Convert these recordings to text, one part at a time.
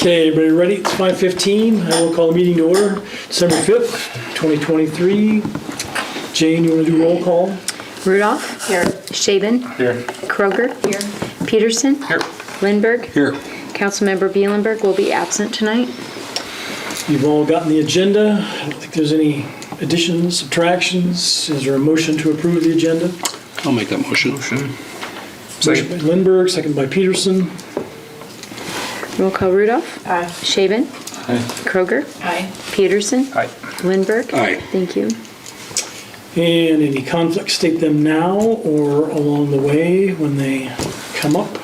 Okay, everybody ready? It's 5:15. I will call the meeting to order. December 5th, 2023. Jane, you want to do roll call? Rudolph. Here. Shaven. Here. Kroger. Here. Peterson. Here. Lindberg. Here. Councilmember Bielenberg will be absent tonight. You've all gotten the agenda. I don't think there's any additions, subtractions. Is there a motion to approve the agenda? I'll make that motion. Motion by Lindberg, second by Peterson. Roll call Rudolph. Aye. Shaven. Aye. Kroger. Aye. Peterson. Aye. Lindberg. Aye. Thank you. And any conflicts, state them now or along the way when they come up.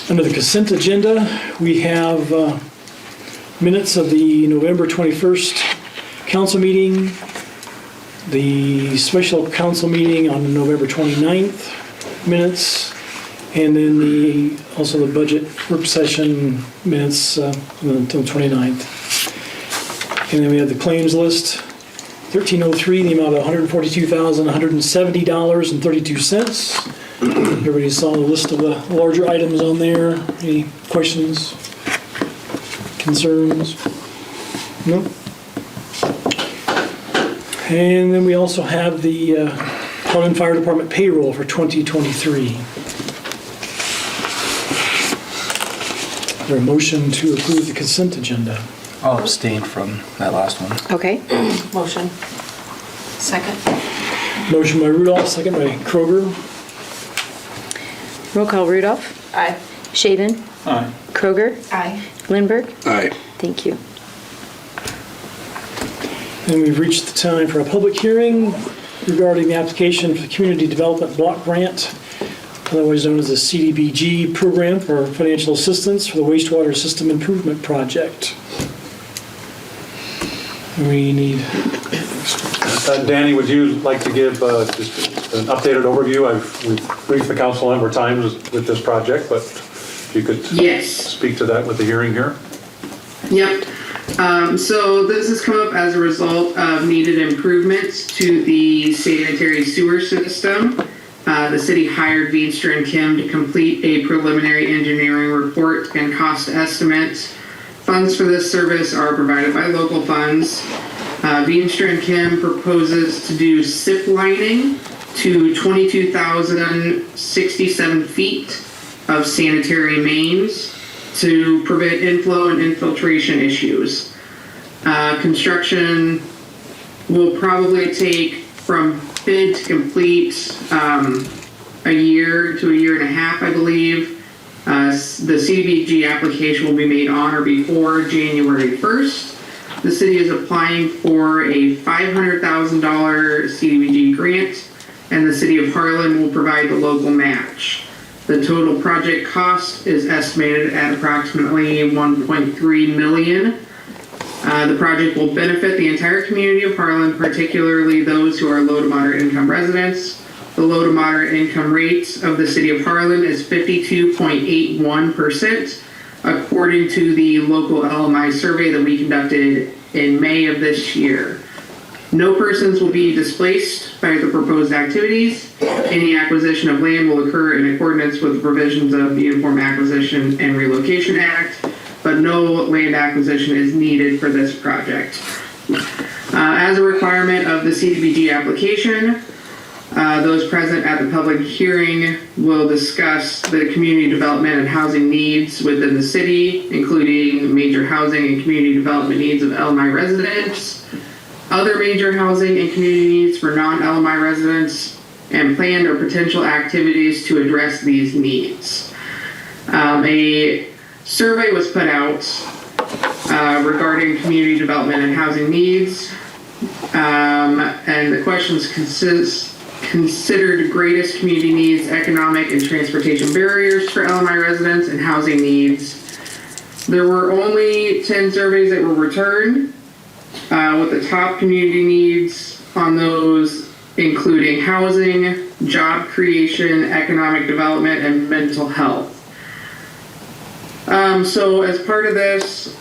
Under the consent agenda, we have minutes of the November 21st council meeting, the special council meeting on November 29th minutes, and then also the budget work session minutes until 29th. And then we have the claims list, 1303, the amount of $142,170.32. Everybody saw the list of the larger items on there. Any questions? Concerns? No? And then we also have the Harlan Fire Department payroll for 2023. Is there a motion to approve the consent agenda? I'll abstain from that last one. Okay. Motion. Second. Motion by Rudolph, second by Kroger. Roll call Rudolph. Aye. Shaven. Aye. Kroger. Aye. Lindberg. Aye. Thank you. And we've reached the time for a public hearing regarding the application for the Community Development Block Grant, otherwise known as the CDBG program for financial assistance for the wastewater system improvement project. We need, Danny, would you like to give just an updated overview? We've briefed the council a number of times with this project, but if you could Yes. speak to that with the hearing here. Yep. So this has come up as a result of needed improvements to the sanitary sewer system. The city hired Veenstra and Kim to complete a preliminary engineering report and cost estimates. Funds for this service are provided by local funds. Veenstra and Kim proposes to do SIP lining to 22,067 feet of sanitary mains to prevent inflow and infiltration issues. Construction will probably take from bid to complete a year to a year and a half, I believe. The CDBG application will be made on or before January 1st. The city is applying for a $500,000 CDBG grant, and the city of Harlan will provide the local match. The total project cost is estimated at approximately $1.3 million. The project will benefit the entire community of Harlan, particularly those who are low to moderate income residents. The low to moderate income rate of the city of Harlan is 52.81%, according to the local LMI survey that we conducted in May of this year. No persons will be displaced by the proposed activities. Any acquisition of land will occur in accordance with the provisions of the Uniform Acquisition and Relocation Act, but no land acquisition is needed for this project. As a requirement of the CDBG application, those present at the public hearing will discuss the community development and housing needs within the city, including major housing and community development needs of LMI residents, other major housing and community needs for non-LMI residents, and planned or potential activities to address these needs. A survey was put out regarding community development and housing needs, and the questions considered greatest community needs, economic and transportation barriers for LMI residents, and housing needs. There were only 10 surveys that were returned, with the top community needs on those including housing, job creation, economic development, and mental health. So as part of this,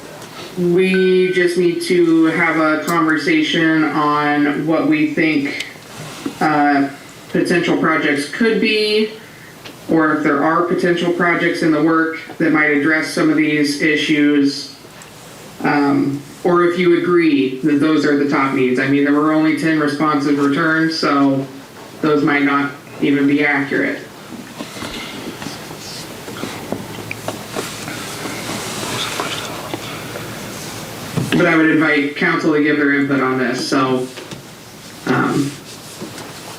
we just need to have a conversation on what we think potential projects could be, or if there are potential projects in the work that might address some of these issues, or if you agree that those are the top needs. I mean, there were only 10 responses returned, so those might not even be accurate. But I would invite council to give their input on this, so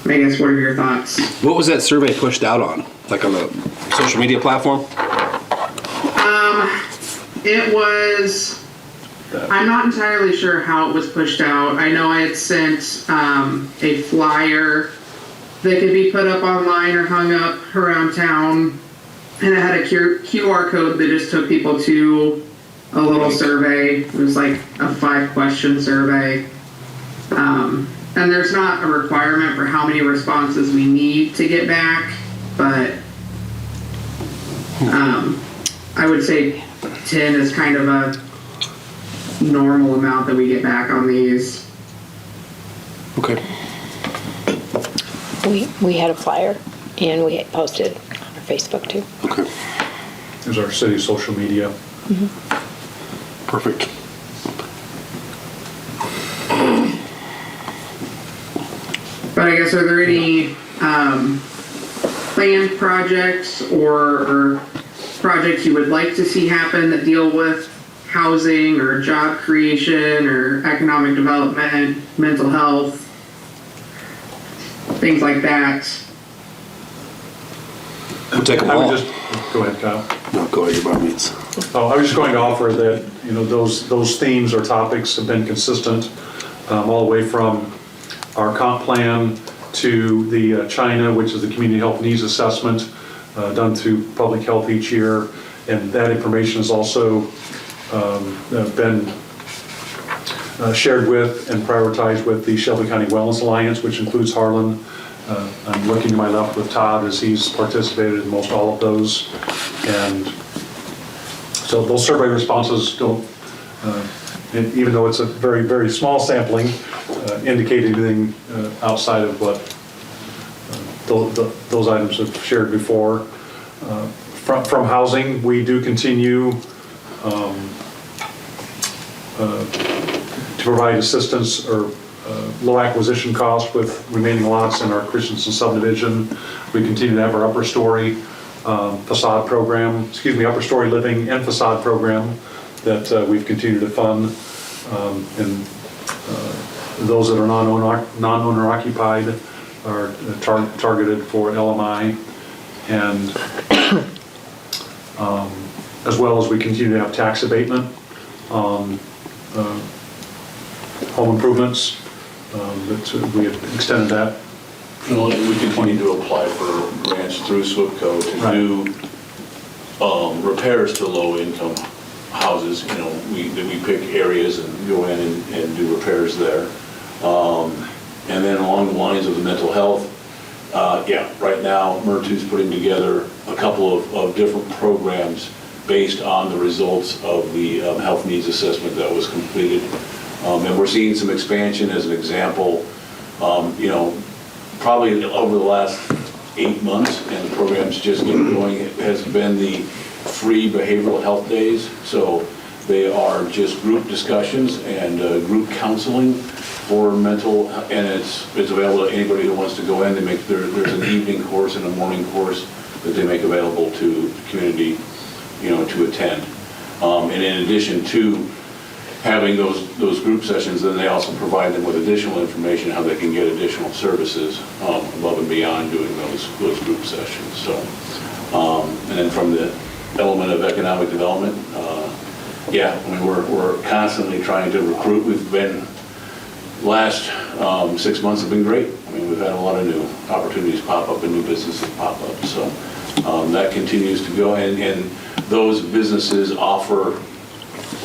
I guess what are your thoughts? What was that survey pushed out on? Like on the social media platform? It was, I'm not entirely sure how it was pushed out. I know I had sent a flyer that could be put up online or hung up around town, and it had a QR code that just took people to a little survey. It was like a 5-question survey. And there's not a requirement for how many responses we need to get back, but I would say 10 is kind of a normal amount that we get back on these. Okay. We had a flyer and we posted on our Facebook too. Okay. There's our city social media. Perfect. But I guess, are there any planned projects or projects you would like to see happen that deal with housing or job creation or economic development, mental health, things like that? We'll take them I all. would just, go ahead, Kyle. No, go ahead, your bar meets. Oh, I was just going to offer that, you know, those themes or topics have been consistent all the way from our comp plan to the China, which is the community health needs assessment done through public health each year. And that information has also been shared with and prioritized with the Shelby County Wellness Alliance, which includes Harlan. I'm looking to my left with Todd as he's participated in most all of those. And so those survey responses don't, even though it's a very, very small sampling, indicate anything outside of what those items have shared before. From housing, we do continue to provide assistance or low acquisition cost with remaining lots in our Christensen subdivision. We continue to have our upper story facade program, upper story living and facade program that we've continued to fund. And those that are non-owner occupied are targeted for LMI. And as well as we continue to have tax abatement on home improvements. We have extended that. You know, we continue to apply for grants through SWIPCO to do repairs to low-income houses. You know, we pick areas and go in and do repairs there. And then along the lines of the mental health, right now Murtu's putting together a couple of different programs based on the results of the health needs assessment that was completed. And we're seeing some expansion. As an example, you know, probably over the last 8 months, and the program's just getting going, it has been the free behavioral health days. So they are just group discussions and group counseling for mental, and it's available to anybody who wants to go in. There's an evening course and a morning course that they make available to the community, you know, to attend. And in addition to having those group sessions, then they also provide them with additional information how they can get additional services above and beyond doing those group sessions. So, and then from the element of economic development, I mean, we're constantly trying to recruit. We've been, last 6 months have been great. I mean, we've had a lot of new opportunities pop up and new businesses pop up. So that continues to go, and those businesses offer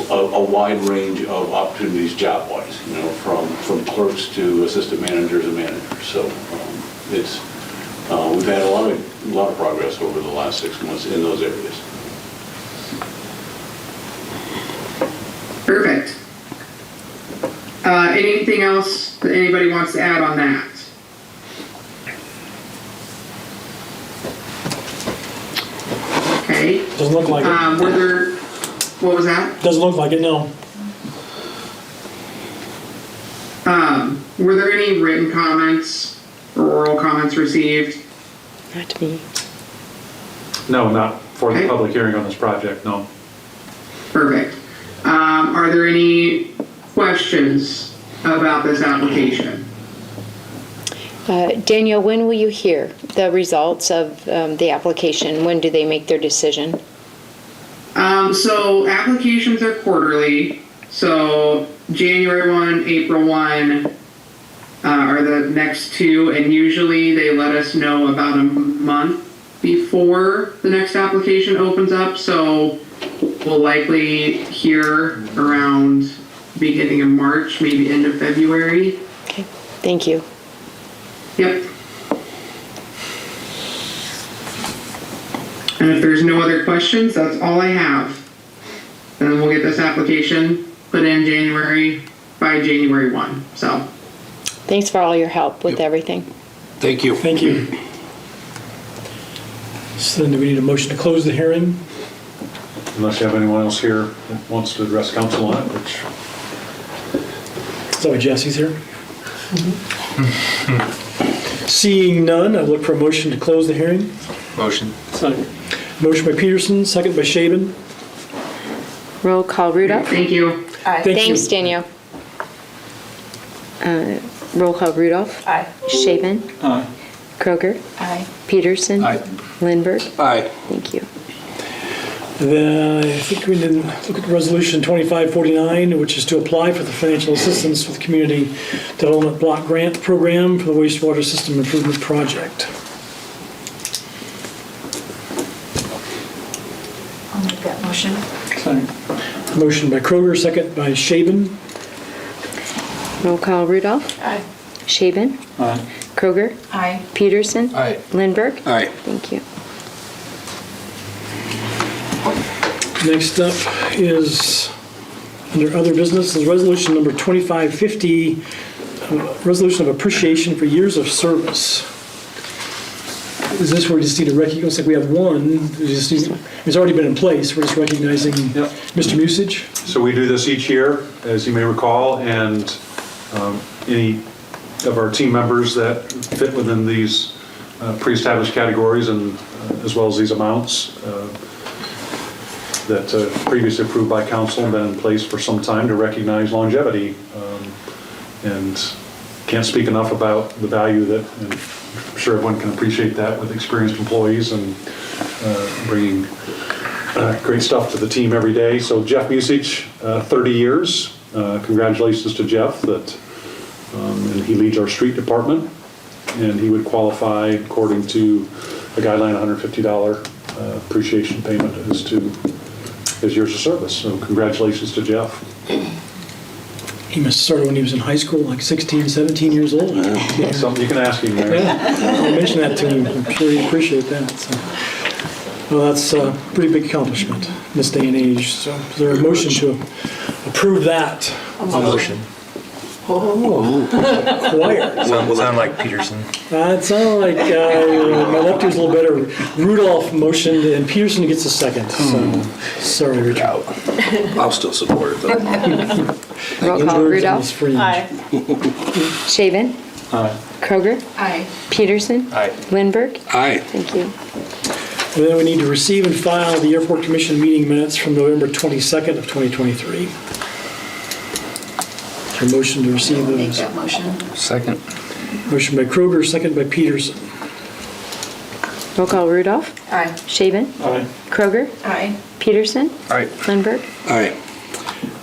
a wide range of opportunities job-wise, you know, from clerks to assistant managers and managers. So we've had a lot of progress over the last 6 months in those areas. Perfect. Anything else that anybody wants to add on that? Okay. Does Doesn't look like it. Were there, what was that? Doesn't look like it, no. Were there any written comments or oral comments received? Not to me. No, not for the Okay. public hearing on this project, no. Perfect. Are there any questions about this application? Danielle, when will you hear the results of the application? When do they make their decision? So applications are quarterly. So January 1, April 1 are the next two, and usually they let us know about a month before the next application opens up. So we'll likely hear around beginning of March, maybe end of February. Okay, thank you. Yep. And if there's no other questions, that's all I have. Then we'll get this application put in by January 1. So, Thanks for all your help with everything. Thank you. Thank you. So then do we need a motion to close the hearing? Unless you have anyone else here that wants to address council on it, which, Is that why Jesse's here? Seeing none, I look for a motion to close the hearing. Motion. Motion by Peterson, second by Shaven. Roll call Rudolph. thank you. Aye. Thank you. Thanks, Danielle. Roll call Rudolph. Aye. Shaven. Aye. Kroger. Aye. Peterson. Aye. Lindberg. Aye. Thank you. And then I think we didn't look at Resolution 2549, which is to apply for the financial assistance with Community Development Block Grant Program for the wastewater system improvement project. I'll make that motion. Motion by Kroger, second by Shaven. Roll call Rudolph. Aye. Shaven. Aye. Kroger. Aye. Peterson. Aye. Lindberg. Aye. Thank you. Next up is, under other business, is resolution number 2550, resolution of appreciation for years of service. Is this where we just need to recognize, looks like we have one, it's already been in place, we're just recognizing Yep. Mr. Musich? so we do this each year, as you may recall, and any of our team members that fit within these pre-established categories and as well as these amounts that previously approved by council and been in place for some time to recognize longevity. And can't speak enough about the value that, and I'm sure everyone can appreciate that with experienced employees and bringing great stuff to the team every day. So Jeff Musich, 30 years. Congratulations to Jeff that, and he leads our street department, and he would qualify according to a guideline $150 appreciation payment as to his years of service. So congratulations to Jeff. He must have started when he was in high school, like 16, 17 years old. Yeah. Something you can ask him there. I'll mention that to him, I'm sure he'd appreciate that. So. Well, that's a pretty big accomplishment in this day and age. So is there a motion to approve that? Motion. Choir. Sound like Peterson. It sounded like my lefty was a little better. Rudolph motioned and Peterson gets a second. So sorry, Richard. I'll still support it though. Roll call Birds on Rudolph. this fringe. Aye. Shaven. Aye. Kroger. Aye. Peterson. Aye. Lindberg. Aye. Thank you. And then we need to receive and file the Airport Commission meeting minutes from November 22nd of 2023. Is there a motion to receive Make those? that motion. Second. Motion by Kroger, second by Peterson. Roll call Rudolph. Aye. Shaven. Aye. Kroger. Aye. Peterson. Aye. Lindberg. Aye.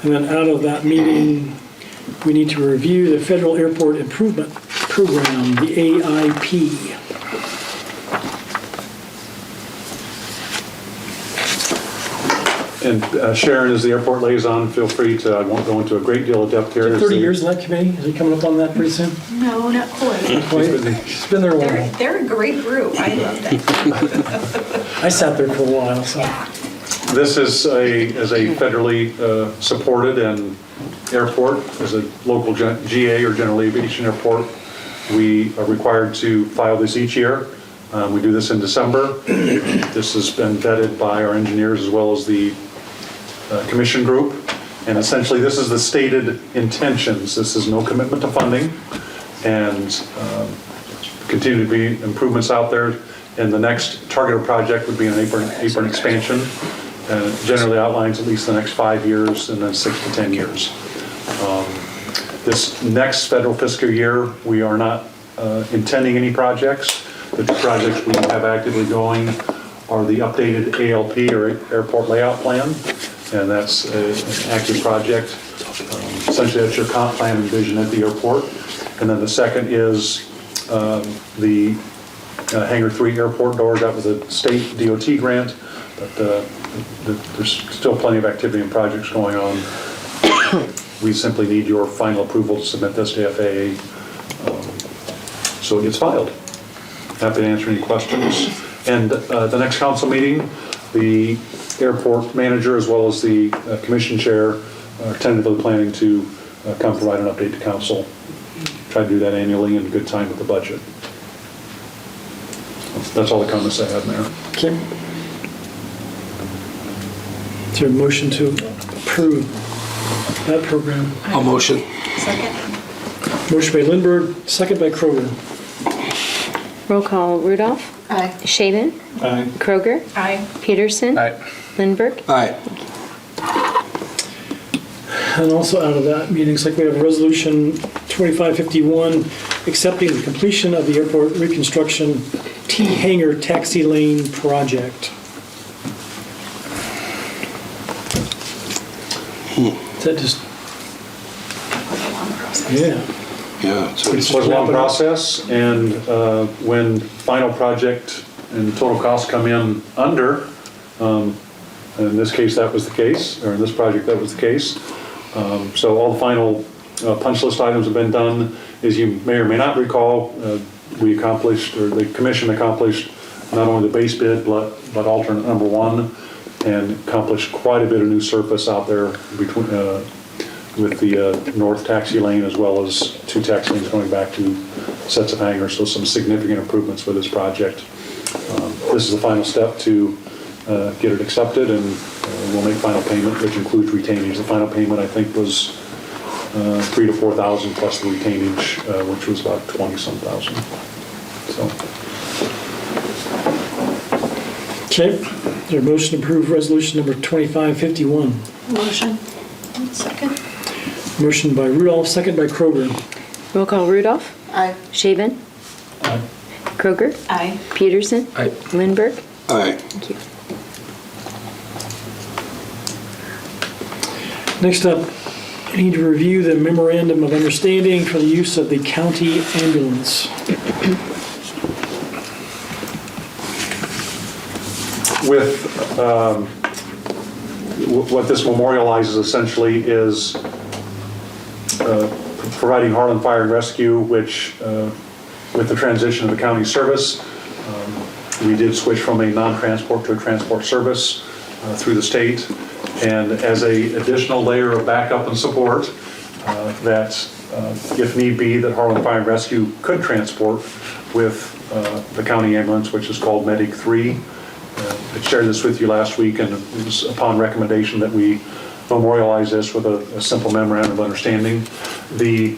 And then out of that meeting, we need to review the Federal Airport Improvement Program, the AIP. And Sharon is the airport liaison. Feel free to, I won't go into a great deal of depth here. 30 years in that committee? Is he coming up on that pretty soon? No, not quite. She's been there a while. They're a great group. I love that. I sat there for a while, so. This is a federally supported and airport, as a local GA or general aviation airport. We are required to file this each year. We do this in December. This has been vetted by our engineers as well as the commission group. And essentially, this is the stated intentions. This is no commitment to funding, and continue to be improvements out there. And the next targeted project would be an apron expansion. And it generally outlines at least the next 5 years and then 6 to 10 years. This next federal fiscal year, we are not intending any projects. The two projects we have actively going are the updated ALP, or Airport Layout Plan, and that's an active project. Essentially, that's your comp plan and vision at the airport. And then the second is the Hangar 3 airport doors. That was a state DOT grant, but there's still plenty of activity and projects going on. We simply need your final approval to submit this to FAA, so it gets filed. Happy to answer any questions. And the next council meeting, the airport manager as well as the commission chair are tentatively planning to come provide an update to council. Try to do that annually in good time with the budget. That's all the comments I have, Mayor. Okay. Is there a motion to approve that program? I'll motion. Second? Motion by Lindberg, second by Kroger. Roll call, Rudolph. Aye. Shaven. Aye. Kroger. Aye. Peterson. Aye. Lindberg. Aye. And also out of that meeting, looks like we have a resolution 2551, accepting the completion of the airport reconstruction T hangar taxi lane project. Is that just, Long process. yeah. Yeah. So It was a long process, and when final project and total costs come in under, in this case that was the case, or in this project that was the case. So all the final punch list items have been done. As you may or may not recall, we accomplished, or the commission accomplished, not only the base bid, but alternate number 1, and accomplished quite a bit of new surface out there between with the north taxi lane, as well as 2 taxi lanes going back to sets of hangars. So some significant improvements with this project. This is the final step to get it accepted, and we'll make final payment, which includes retainage. The final payment, I think, was $3,000 to $4,000 plus the retainage, which was about 20-some thousand. So. Okay, is there a motion to approve resolution number 2551? Motion. Second? Motion by Rudolph, second by Kroger. Roll call, Rudolph. Aye. Shaven. Aye. Kroger. Aye. Peterson. Aye. Lindberg. Aye. Thank you. Next up, I need to review the memorandum of understanding for the use of the county ambulance. With what this memorializes essentially is providing Harlan Fire and Rescue, which with the transition of the county service, we did switch from a non-transport to a transport service through the state. And as a additional layer of backup and support, that if need be, that Harlan Fire and Rescue could transport with the county ambulance, which is called Medic 3. I shared this with you last week, and it was upon recommendation that we memorialize this with a simple memorandum of understanding. The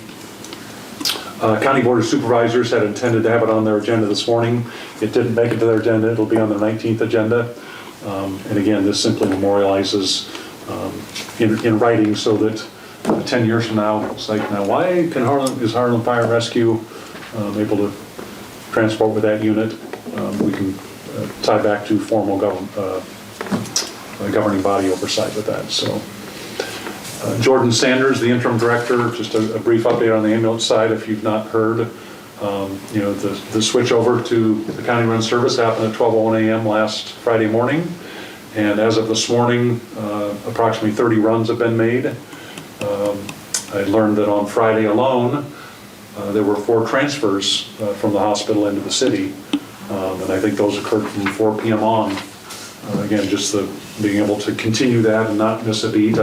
County Board of Supervisors had intended to have it on their agenda this morning. It didn't make it to their agenda. It'll be on the 19th agenda. And again, this simply memorializes in writing so that 10 years from now, it's like, now why is Harlan Fire and Rescue able to transport with that unit? We can tie back to formal governing body oversight with that. So Jordan Sanders, the interim director, just a brief update on the ambulance side if you've not heard. The switch over to the county run service happened at 12:01 a.m. last Friday morning. And as of this morning, approximately 30 runs have been made. I learned that on Friday alone, there were 4 transfers from the hospital into the city. And I think those occurred from 4 p.m. on. Again, just being able to continue that and not miss a beat.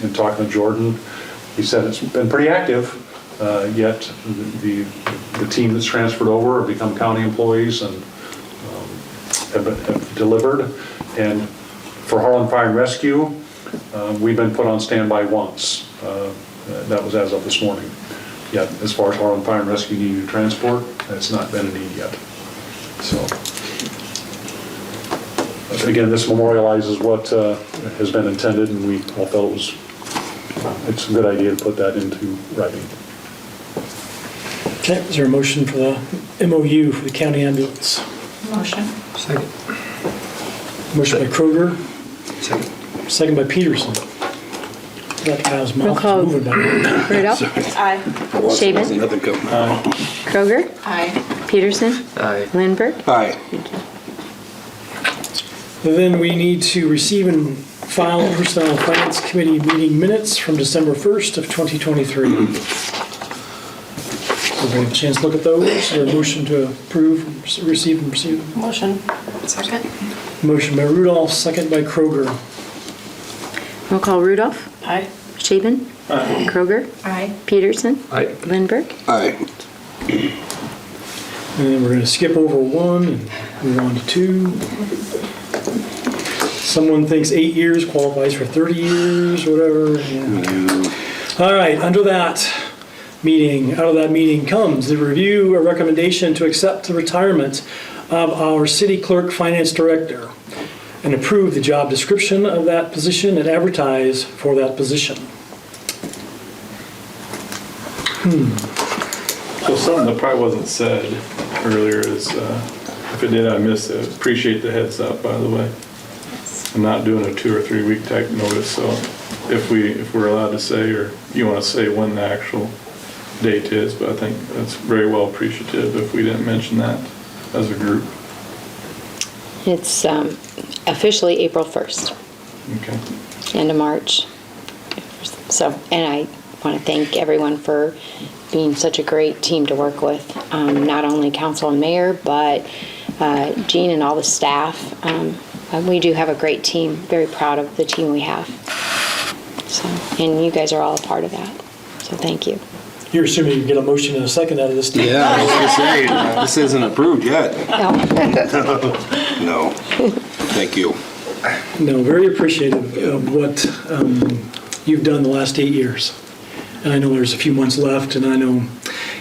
In talking to Jordan, he said it's been pretty active, yet the team that's transferred over have become county employees, and have delivered. And for Harlan Fire and Rescue, we've been put on standby once. That was as of this morning. Yet, as far as Harlan Fire and Rescue needing to transport, that's not been a need yet. So, again, this memorializes what has been intended, and we all felt it's a good idea to put that into writing. Okay, is there a motion for the MOU for the county ambulance? Motion. Second. Motion by Kroger, Second. second by Peterson. That Kyle's Roll mouth call. is moving back. Rudolph. Aye. Shaven. Nothing coming. Kroger. Aye. Peterson. Aye. Lindberg. Aye. Then we need to receive and file Personnel and Finance Committee meeting minutes from December 1st of 2023. Everybody have a chance to look at those? Is there a motion to approve, receive, and receive? Motion. Second. Motion by Rudolph, second by Kroger. Roll call. Rudolph. Aye. Shaven. Kroger. Aye. Peterson. Aye. Lindberg. Aye. And then we're going to skip over 1 and move on to 2. Someone thinks 8 years qualifies for 30 years, whatever. Yeah. All right, out of that meeting comes the review, a recommendation to accept the retirement of our city clerk finance director and approve the job description of that position and advertise for that position. So something that probably wasn't said earlier is, if it did, I missed it. Appreciate the heads up, by the way. I'm not doing a 2 or 3 week type notice, so if we're allowed to say, or you want to say when the actual date is, but I think that's very well appreciative if we didn't mention that as a group. It's officially April 1st, Okay. end of March. So, and I want to thank everyone for being such a great team to work with, not only council and mayor, but Jean and all the staff. We do have a great team, very proud of the team we have. So, and you guys are all a part of that, so thank you. You're assuming you get a motion in a second out of this. Yeah, I was gonna say, this isn't approved yet. No. Thank you. No, very appreciative of what you've done the last 8 years. And I know there's a few months left, and I know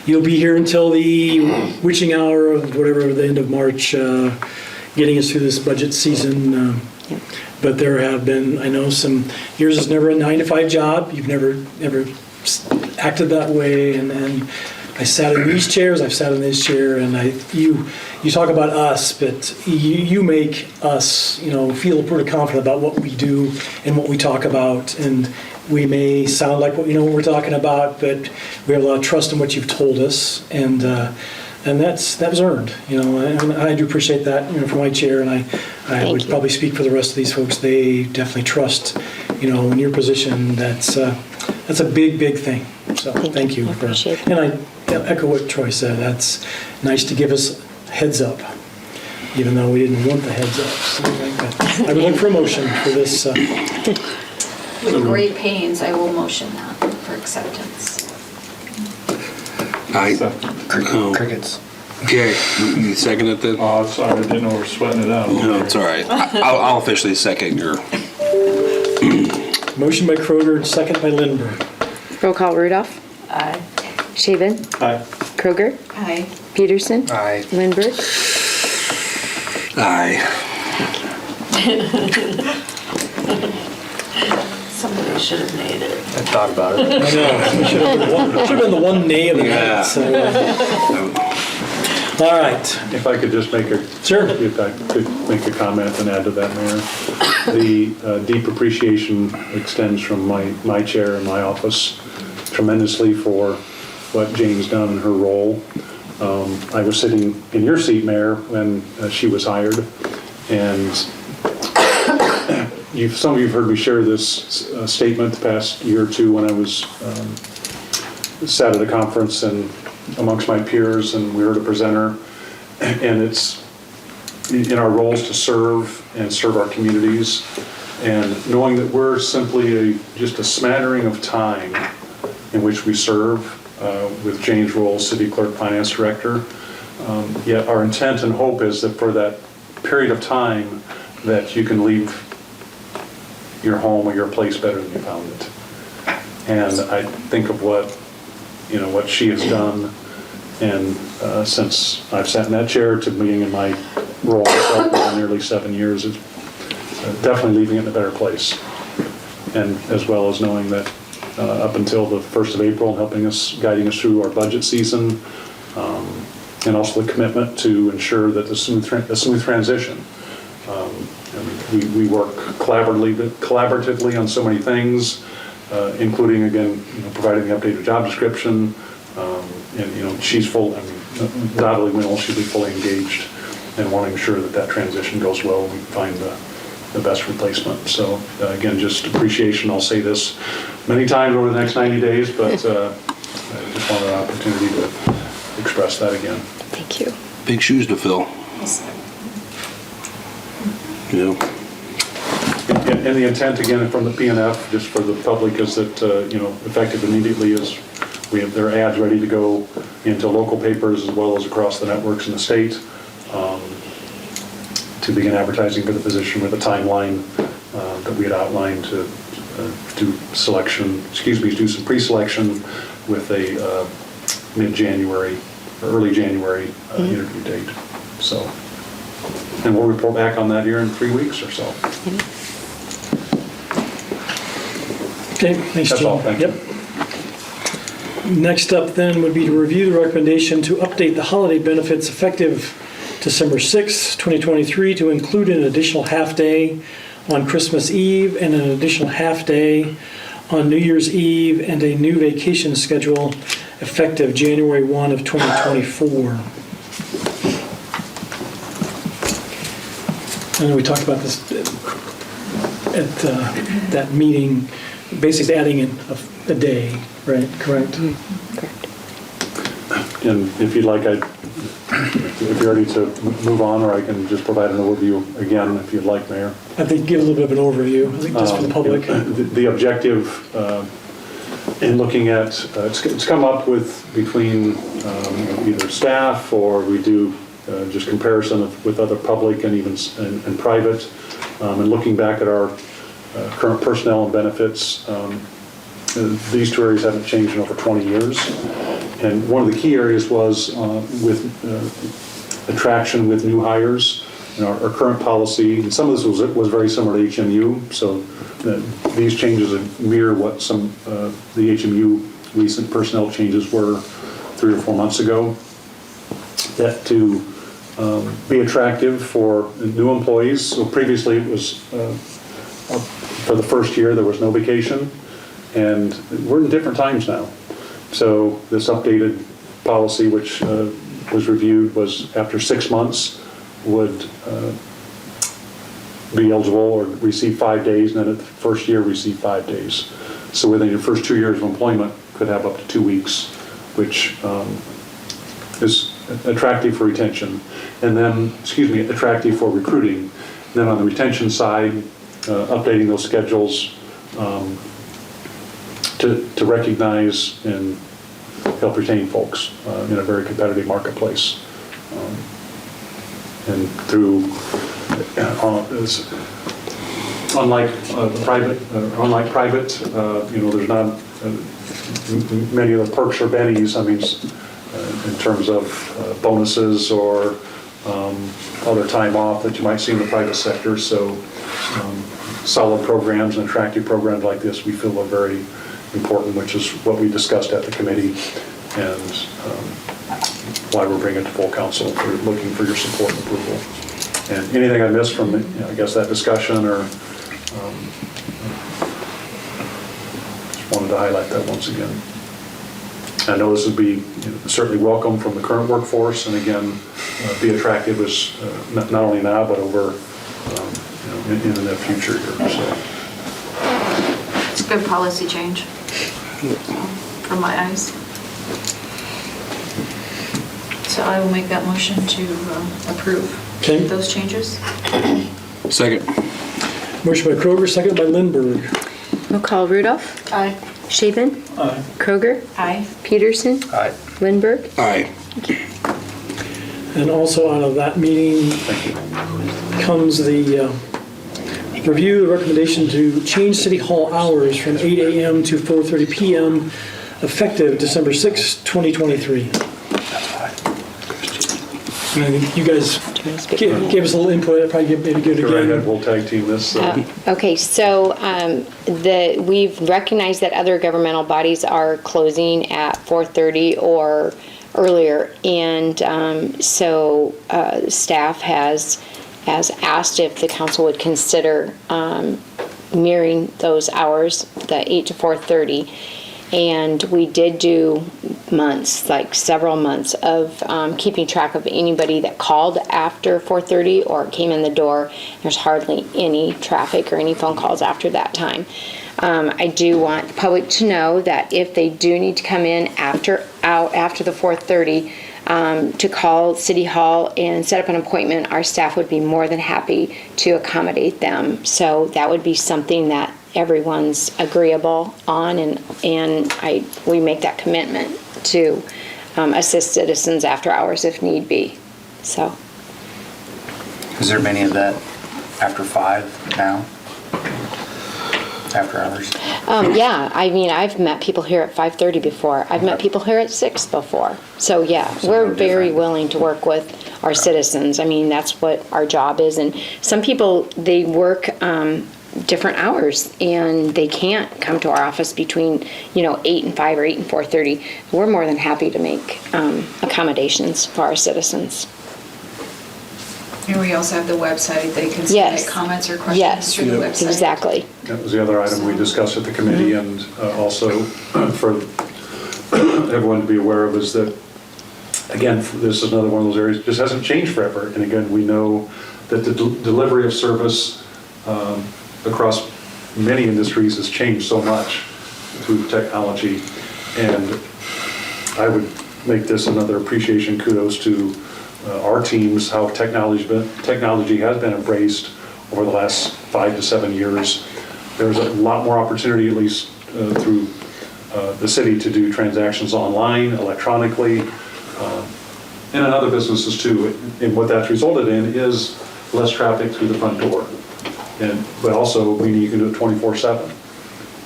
you'll be here until the witching hour of whatever, the end of March, getting us through this budget season. Yep. But there have been, I know yours is never a 9-to-5 job. You've never acted that way, and I sat in these chairs, I've sat in this chair, and you talk about us, but you make us, feel pretty confident about what we do and what we talk about, and we may sound like what we're talking about, but we have a lot of trust in what you've told us, and that was earned, and I do appreciate that, from my chair, and I would probably speak for the rest of these folks. They definitely trust, in your position. That's a big, big thing. So thank you. I appreciate that. And I echo what Troy said. That's nice to give us heads up, even though we didn't want the heads up. So I would look for a motion for this. With great pains, I will motion that for acceptance. Crickets. Okay, you second it then? Oh, sorry, I didn't know we were sweating it out. No, it's all right. I'll officially second your. Motion by Kroger, second by Lindberg. Roll call. Rudolph. Aye. Shaven. Aye. Kroger. Aye. Peterson. Aye. Lindberg. Aye. Somebody should have made it. I thought about it. I know. We should have been the one nay of the Yeah. night. So, all right. If I could just make a comment and add to that, Mayor. The deep appreciation extends from my chair and my office tremendously for what Jane's done in her role. I was sitting in your seat, Mayor, when she was hired, and some of you have heard me share this statement the past year or two when I was sat at a conference and amongst my peers, and we heard a presenter, and it's in our roles to serve our communities, and knowing that we're simply just a smattering of time in which we serve with Jane's role, City Clerk, Finance Director. Yet our intent and hope is that for that period of time that you can leave your home or your place better than you found it. And I think of what she has done, and since I've sat in that chair to being in my role myself for nearly 7 years, is definitely leaving it in a better place. And as well as knowing that up until the 1st of April, guiding us through our budget season, and also the commitment to ensure that a smooth transition. And we work collaboratively on so many things, including, again, providing the updated job description. And she's undoubtedly she'll be fully engaged and wanting to ensure that that transition goes well and we find the best replacement. So again, just appreciation. I'll say this many times over the next 90 days, but I just wanted an opportunity to express that again. Thank you. Big shoes to fill. Yeah. And the intent, again, from the PNF, just for the public, is that, effective immediately is we have their ads ready to go into local papers as well as across the networks in the state to begin advertising for the position with a timeline that we had outlined to do some pre-selection with a mid-January or early January interview date. So, and we'll report back on that here in 3 weeks or so. Okay, thanks, That's Gene. all, thank you. Next up then would be to review the recommendation to update the holiday benefits effective December 6, 2023 to include an additional half-day on Christmas Eve and an additional half-day on New Year's Eve and a new vacation schedule effective January 1 of 2024. I know we talked about this at that meeting, basically adding in a day, right? Correct? Correct. And if you'd like, if you're ready to move on, or I can just provide an overview again, if you'd like, Mayor. I think give a little bit of an overview, I think, just for the public. The objective in looking at, it's come up with between either staff or we do just comparison with other public and even and private, and looking back at our current personnel and benefits. These two areas haven't changed in over 20 years. And one of the key areas was with attraction with new hires. Our current policy, and some of this was very similar to HMU, so these changes mirror what some the HMU recent personnel changes were 3 or 4 months ago. That to be attractive for new employees. So previously it was for the first year there was no vacation, and we're in different times now. So this updated policy, which was reviewed, was after 6 months would be eligible or receive 5 days, and then at the first year receive 5 days. So within your first 2 years of employment could have up to 2 weeks, which is attractive for retention, and then, attractive for recruiting. And then on the retention side, updating those schedules to recognize and help retain folks in a very competitive marketplace. And through, unlike private, there's not many of the perks or bennies. I mean, in terms of bonuses or other time off that you might see in the private sector. So solid programs and attractive programs like this we feel are very important, which is what we discussed at the committee, and why we're bringing it to full council for looking for your support and approval. And anything I missed from I guess that discussion, or just wanted to highlight that once again. I know this would be certainly welcome from the current workforce, and again, be attractive as not only now but over in the future here. So. It's a good policy change, from my eyes. So I will make that motion to approve those changes. Second. Motion by Kroger, second by Lindberg. We'll call Rudolph. Aye. Shaven. Aye. Kroger. Aye. Peterson. Aye. Lindberg. Aye. And also out of that meeting, comes the review the recommendation to change City Hall hours from 8 a.m. to 4:30 p.m. effective December 6, 2023. And I think you guys gave us a little input. I'd probably maybe give it Go right ahead, again. we'll tag team this. so. Okay, so we've recognized that other governmental bodies are closing at 4:30 or earlier, and so staff has asked if the council would consider mirroring those hours, the 8 to 4:30. And we did do months, like several months of keeping track of anybody that called after 4:30 or came in the door. There's hardly any traffic or any phone calls after that time. I do want the public to know that if they do need to come in after the 4:30 to call City Hall and set up an appointment, our staff would be more than happy to accommodate them. So that would be something that everyone's agreeable on, and we make that commitment to assist citizens after hours if need be. So. Is there many of that after 5 now? After hours? Yeah, I mean, I've met people here at 5:30 before. I've met people here at 6 before. So yeah, So we're no very different. willing to work with our citizens. I mean, that's what our job is. And some people, they work different hours and they can't come to our office between 8 and 5 or 8 and 4:30. We're more than happy to make accommodations for our citizens. And we also have the website, they can Yes. submit comments or questions Yes, through the website. exactly. That was the other item we discussed at the committee, and also for everyone to be aware of is that, again, this is another one of those areas, just hasn't changed forever. And again, we know that the delivery of service across many industries has changed so much through technology. And I would make this another appreciation, kudos to our teams, how technology has been embraced over the last 5 to 7 years. There's a lot more opportunity, at least through the city, to do transactions online, electronically, and in other businesses too. And what that's resulted in is less traffic through the front door. But also, meaning you can do it 24/7.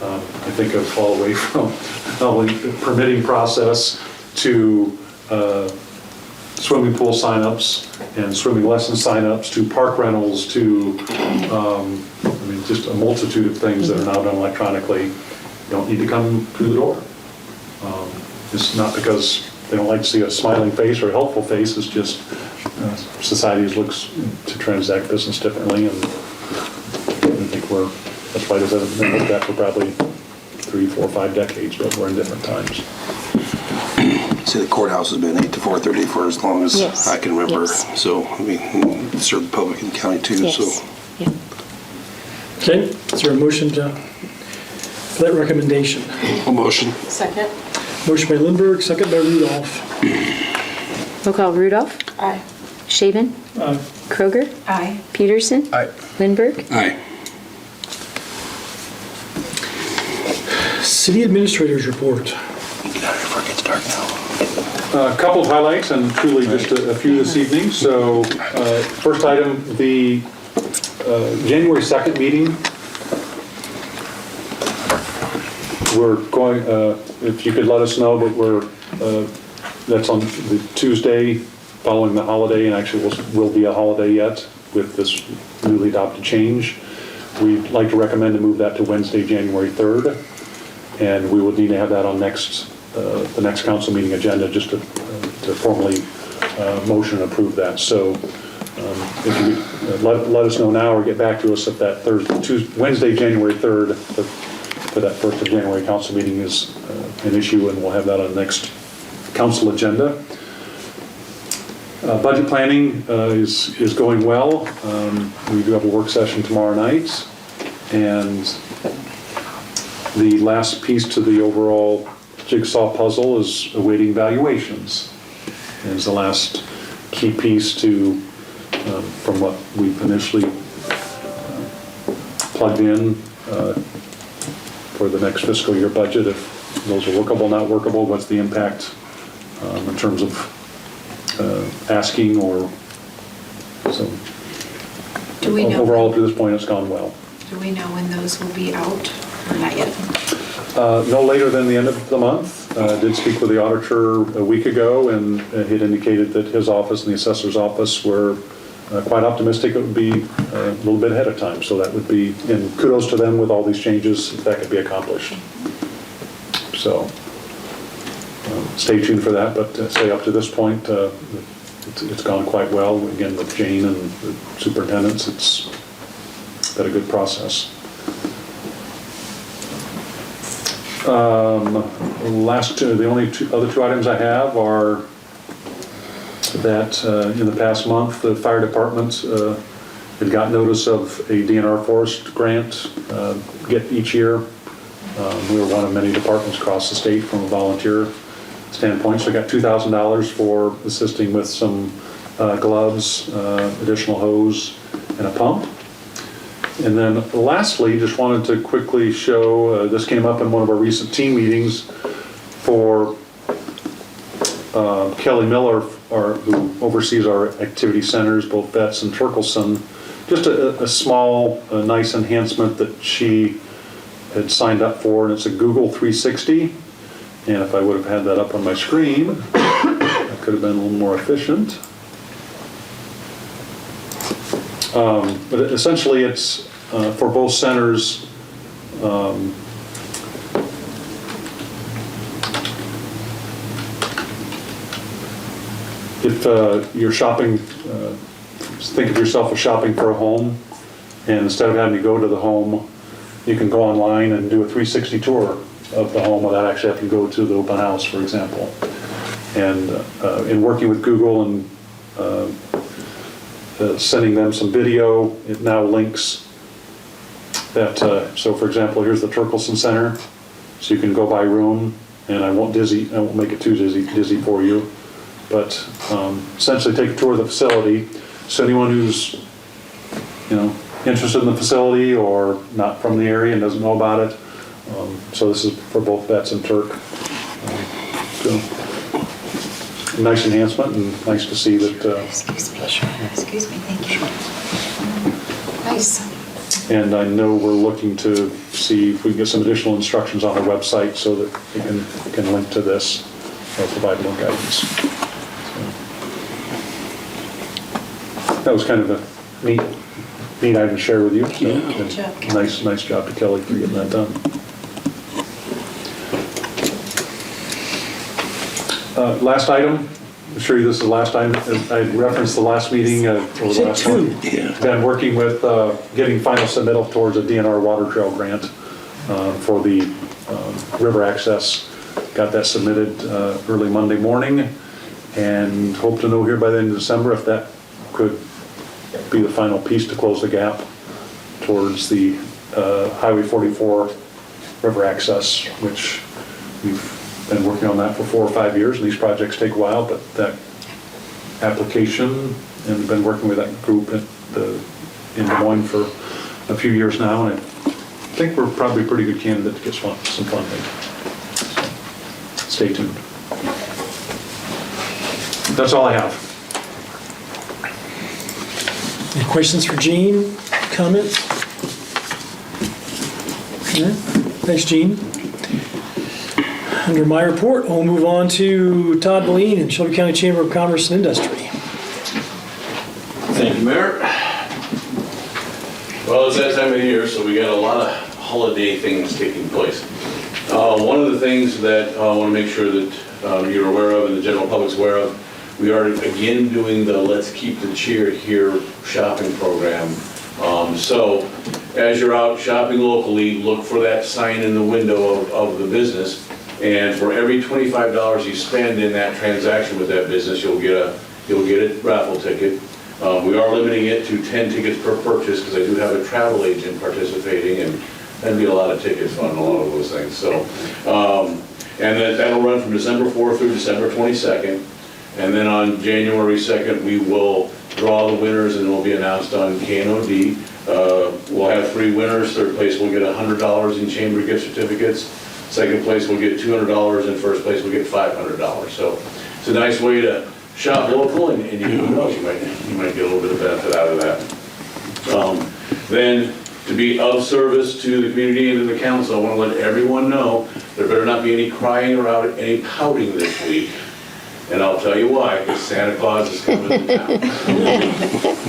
I think of all the way from not only the permitting process to swimming pool signups and swimming lesson signups to park rentals to, just a multitude of things that are now done electronically. You don't need to come through the door. It's not because they don't like to see a smiling face or a helpful face, it's just society looks to transact business differently, and I think that's why it hasn't been looked at for probably 3, 4, 5 decades, but we're in different times. See, the courthouse has been 8 to 4:30 for as long as Yes. I can remember. Yes. So, serve the public in the county too, so. Yes. Yeah. Okay, is there a motion for that recommendation? A motion. Second? Motion by Lindberg, second by Rudolph. Roll call Rudolph. Aye. Shaven. Kroger. Aye. Peterson. Aye. Lindberg. Aye. City Administrator's Report. Get out of here before it gets dark now. A couple of highlights, and truly just a few this evening. So, first item, the January 2nd meeting. We're going, if you could let us know, but that's on the Tuesday following the holiday, and actually will be a holiday yet with this newly adopted change. We'd like to recommend to move that to Wednesday, January 3rd, and we would need to have that on the next council meeting agenda just to formally motion and approve that. So if you could let us know now or get back to us if that Wednesday, January 3rd, for that 1st of January council meeting is an issue, and we'll have that on the next council agenda. Budget planning is going well. We do have a work session tomorrow night, and the last piece to the overall jigsaw puzzle is awaiting valuations. And it's the last key piece to, from what we've initially plugged in for the next fiscal year budget. If those are workable, not workable, what's the impact in terms of asking or so. Do we know? Overall, to this point, it's gone well. Do we know when those will be out or not yet? No later than the end of the month. Did speak with the auditor a week ago, and he'd indicated that his office and the assessor's office were quite optimistic it would be a little bit ahead of time. So that would be, and kudos to them with all these changes, if that could be accomplished. So stay tuned for that, but say up to this point, it's gone quite well. Again, with Jane and the superintendents, it's been a good process. The only other two items I have are that in the past month, the fire department had got notice of a DNR forest grant get each year. We were one of many departments across the state from a volunteer standpoint, so we got $2,000 for assisting with some gloves, additional hose, and a pump. And then lastly, just wanted to quickly show, this came up in one of our recent team meetings for Kelly Miller, who oversees our activity centers, both Betts and Turkelson. Just a small, nice enhancement that she had signed up for, and it's a Google 360. And if I would have had that up on my screen, I could have been a little more efficient. But essentially it's for both centers. If you're shopping, think of yourself as shopping for a home, and instead of having to go to the home, you can go online and do a 360 tour of the home without actually having to go to the open house, for example. And in working with Google and sending them some video, it now links that, so for example, here's the Turkelson Center, so you can go by room, and I won't make it too dizzy for you, but essentially take a tour of the facility. So anyone who's, interested in the facility or not from the area and doesn't know about it, so this is for both Betts and Turk. So, nice enhancement, and nice to see that. Excuse me, thank you. Nice. And I know we're looking to see if we can get some additional instructions on our website so that we can link to this or provide more guidance. So, that was kind of a neat item to share with you. So, Yeah. Good job, Kelly. Nice job to Kelly for getting that done. Last item, I'm sure this is the last time, I referenced the last meeting, or the last one. Been working with getting final submittal towards a DNR water trail grant for the river access. Got that submitted early Monday morning, and hope to know here by the end of December if that could be the final piece to close the gap towards the Highway 44 river access, which we've been working on that for 4 or 5 years, and these projects take a while, but that application, and been working with that group in Des Moines for a few years now, and I think we're probably a pretty good candidate to get some funding. So, stay tuned. That's all I have. Any questions for Gene? Comments? No? Thanks, Gene. Under my report, we'll move on to Todd Boleen in Shelby County Chamber of Commerce and Industry. Thank you, Mayor. Well, it's that time of year, so we got a lot of holiday things taking place. One of the things that I want to make sure that you're aware of and the general public's aware of, we are again doing the Let's Keep the Cheer Here shopping program. So as you're out shopping locally, look for that sign in the window of the business. And for every $25 you spend in that transaction with that business, you'll get a raffle ticket. We are limiting it to 10 tickets per purchase because I do have a travel agent participating, and that'd be a lot of tickets on a lot of those things. So, and that'll run from December 4th through December 22nd. And then on January 2nd, we will draw the winners, and it will be announced on KNOD. We'll have 3 winners. Third place will get $100 in chamber gift certificates. Second place will get $200, and first place will get $500. So it's a nice way to shop local, and who knows, you might get a little bit of benefit out of that. Then, to be of service to the community and to the council, I want to let everyone know there better not be any crying or any pouting this week. And I'll tell you why, because Santa Claus is coming to town.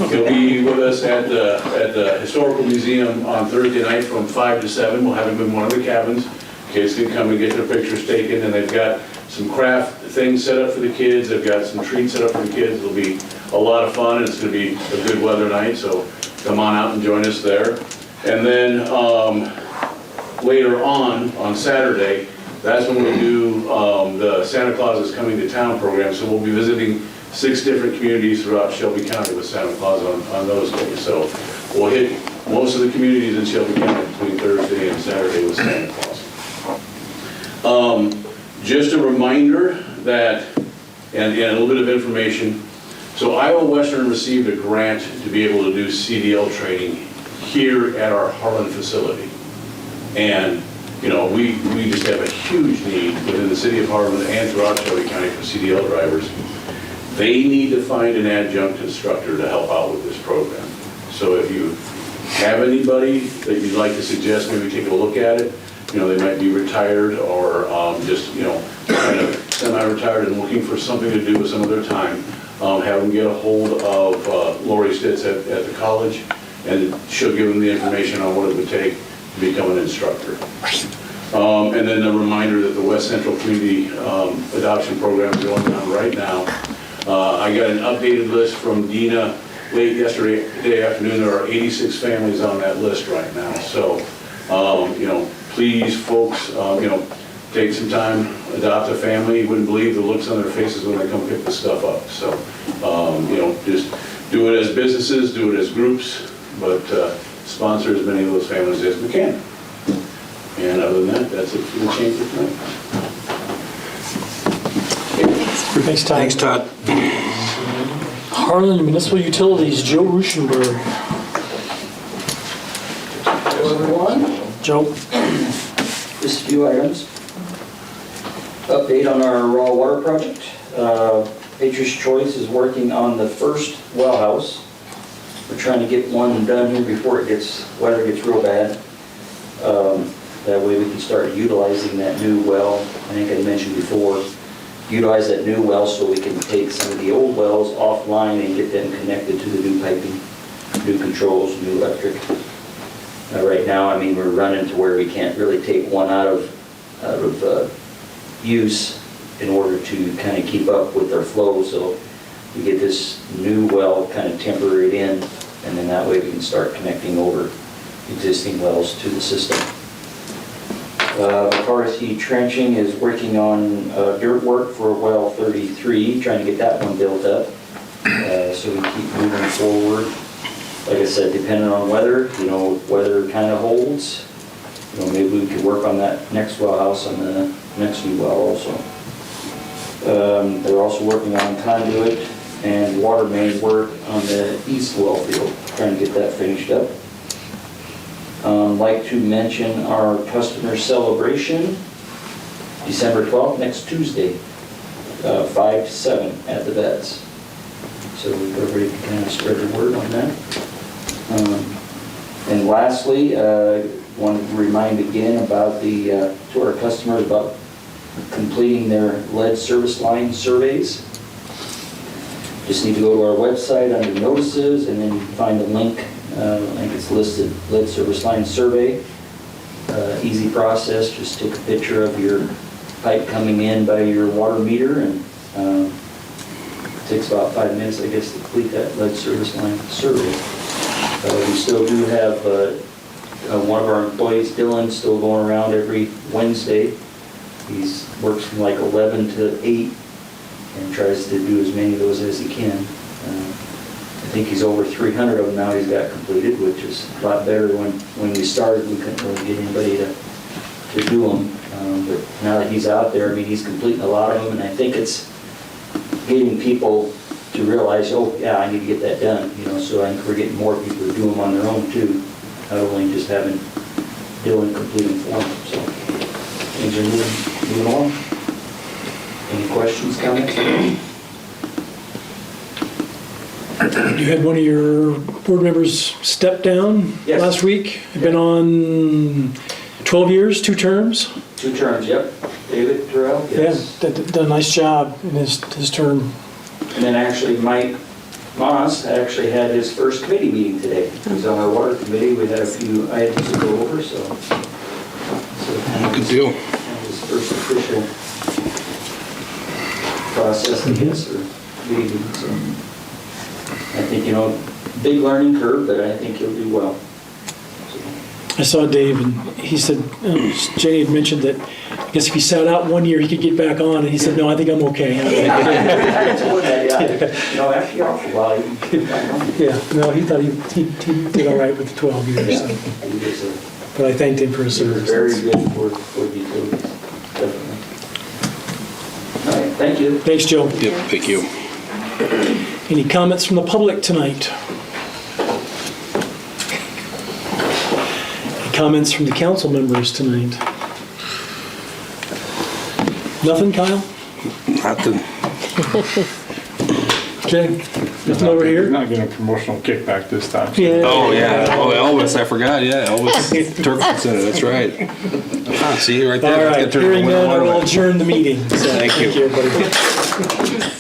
He'll be with us at the Historical Museum on Thursday night from 5 to 7. We'll have him in one of the cabins. Kids can come and get their pictures taken, and they've got some craft things set up for the kids. They've got some treats set up for the kids. It'll be a lot of fun, and it's going to be a good weather night, so come on out and join us there. And then later on Saturday, that's when we'll do the Santa Claus is Coming to Town program. So we'll be visiting 6 different communities throughout Shelby County with Santa Claus on those days. So we'll hit most of the communities in Shelby County between Thursday and Saturday with Santa Claus. Just a reminder that, and a little bit of information, so Iowa Western received a grant to be able to do CDL training here at our Harlan facility. And you know, we just have a huge need within the city of Harlan and throughout Shelby County for CDL drivers. They need to find an adjunct instructor to help out with this program. So if you have anybody that you'd like to suggest, maybe take a look at it. You know, they might be retired or just, you know, kind of semi-retired and looking for something to do with some of their time. Have them get a hold of Lori Stitz at the college, and she'll give them the information on what it would take to become an instructor. And then a reminder that the West Central Community Adoption Program is going on right now. I got an updated list from Dina late yesterday afternoon. There are 86 families on that list right now. So, you know, please, folks, you know, take some time, adopt a family. You wouldn't believe the looks on their faces when they come pick the stuff up. So, you know, just do it as businesses, do it as groups, but sponsor as many of those families as we can. And other than that, that's it for the change for tonight. Thanks, Todd. Thanks, Todd. Harlan Municipal Utilities, Joe Ruschenberg. Hello, everyone. Joe? Just a few items. Update on our raw water project. Patriots Choice is working on the first well house. We're trying to get one done here before weather gets real bad. That way we can start utilizing that new well. I think I mentioned before, utilize that new well so we can take some of the old wells offline and get them connected to the new piping, new controls, new electric. Right now, I mean, we're running to where we can't really take one out of use in order to kind of keep up with our flow. So we get this new well kind of temporary in, and then that way we can start connecting over existing wells to the system. McCarthy Trenching is working on dirt work for well 33, trying to get that one built up. So we keep moving forward. Like I said, depending on weather, you know, if weather kind of holds, you know, maybe we could work on that next well house on the next new well also. They're also working on conduit and water main work on the east well field, trying to get that finished up. Like to mention our customer celebration, December 12th, next Tuesday, 5 to 7 at the Vets. So everybody can kind of spread the word on that. And lastly, wanted to remind again about to our customers about completing their lead service line surveys. Just need to go to our website under notices, and then you can find a link. I think it's listed, lead service line survey. Easy process, just take a picture of your pipe coming in by your water meter, and it takes about 5 minutes, I guess, to complete that lead service line survey. We still do have one of our employees, Dylan, still going around every Wednesday. He works from like 11 to 8 and tries to do as many of those as he can. I think he's over 300 of them now he's got completed, which is a lot better. When we started, we couldn't really get anybody to do them. But now that he's out there, I mean, he's completing a lot of them, and I think it's getting people to realize, oh, yeah, I need to get that done. You know, so I think we're getting more people to do them on their own too, not only just having Dylan completing for them. So things are moving along. Any questions, comments? You had one of your board members step down Yes. last week. Been on 12 years, 2 terms. 2 terms, yep. David Terrell, yes. Yeah, done a nice job in his term. And then actually Mike Moss actually had his first committee meeting today. He was on our water committee. We had a few items to go over, so. Good deal. His first official process, I guess, or meeting, so. I think, big learning curve, but I think he'll do well. I saw Dave, and he said, Jenny had mentioned that, I guess if he sat out 1 year, he could get back on, and he said, no, I think I'm okay. I told that, yeah. After you're off a while, you can back on. Yeah, no, he thought he did all right with the 12 years, so. He was But I thanked him for his He was service. very good for utilities, definitely. All right, thank you. Thanks, Joe. Yep, thank you. Any comments from the public tonight? Any comments from the council members tonight? Nothing, Kyle? Nothing. Okay, nothing over He's here? not getting a promotional kickback this time. Yeah. Oh, yeah. Oh, Elvis, I forgot. Yeah, Elvis Turkson Center, that's right. Ah, see, right there. All That's right, gonna turn hearing into none, I one will of it. adjourn the meeting. So, Thank you. everybody.